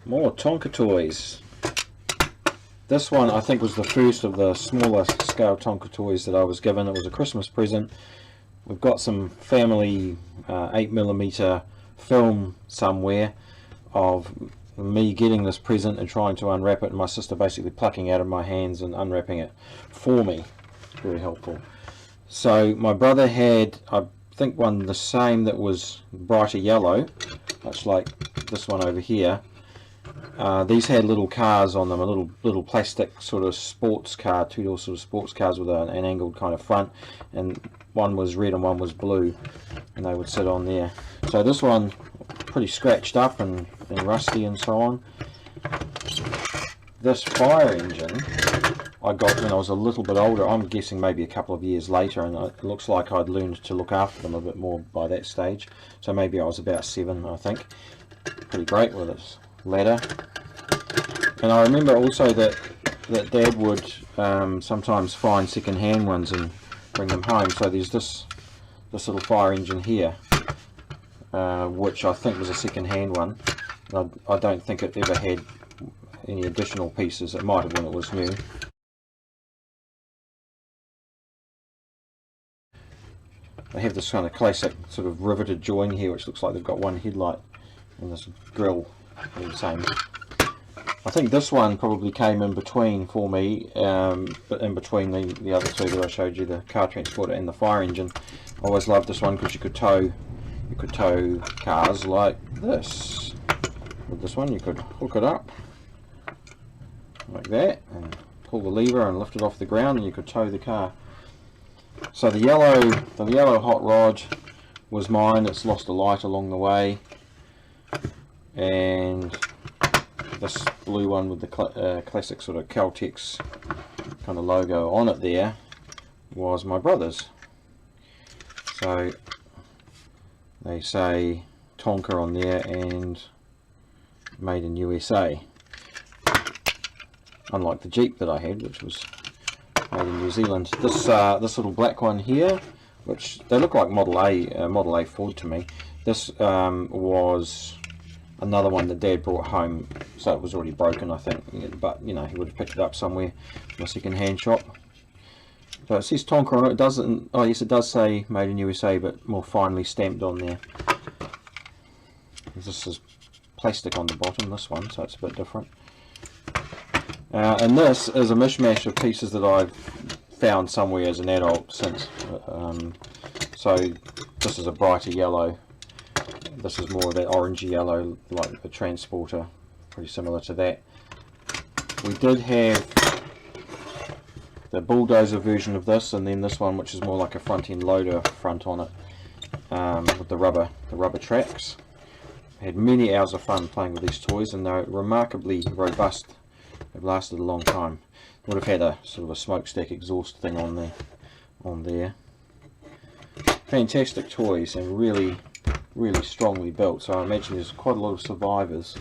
More Tonka toys. This one I think was the first of the smaller scale Tonka toys that I was given. It was a Christmas present. We've got some family 8mm film somewhere of me getting this present and trying to unwrap it, and my sister basically plucking out of my hands and unwrapping it for me. Very helpful. So my brother had, I think, one the same that was brighter yellow, much like this one over here. These had little cars on them, a little plastic sort of sports car, two-door sort of sports cars with an angled kind of front, and one was red and one was blue, and they would sit on there. So this one pretty scratched up and rusty and so on. This fire engine I got when I was a little bit older. I'm guessing maybe a couple of years later, and it looks like I'd learned to look after them a bit more by that stage. So maybe I was about 7, I think. Pretty great with its ladder. And I remember also that Dad would sometimes find second-hand ones and bring them home. So there's this little fire engine here, which I think was a second-hand one. I don't think it ever had any additional pieces. It might have when it was new. They have this kind of classic sort of riveted join here, which looks like they've got one headlight, and this grill all the same. I think this one probably came in between for me, but in between the other two that I showed you, the car transporter and the fire engine. I always loved this one because you could tow cars like this. With this one you could hook it up like that and pull the lever and lift it off the ground, and you could tow the car. So the yellow hot rod was mine. It's lost a light along the way, and this blue one with the classic sort of Caltex kind of logo on it there was my brother's. So they say Tonka on there and made in USA, unlike the Jeep that I had, which was made in New Zealand. This little black one here, which they look like Model A Ford to me. This was another one that Dad brought home, so it was already broken, I think, but you know, he would have picked it up somewhere from a second-hand shop. So it says Tonka on it. It doesn't. Oh yes, it does say made in USA, but more finely stamped on there. This is plastic on the bottom, this one, so it's a bit different. And this is a mishmash of pieces that I've found somewhere as an adult since. So this is a brighter yellow. This is more of that orangey yellow, like the transporter, pretty similar to that. We did have the bulldozer version of this, and then this one, which is more like a front-end loader front on it, with the rubber tracks. I had many hours of fun playing with these toys, and they're remarkably robust. They've lasted a long time. Would have had a sort of a smokestack exhaust thing on there. Fantastic toys, and really strongly built. So I imagine there's quite a lot of survivors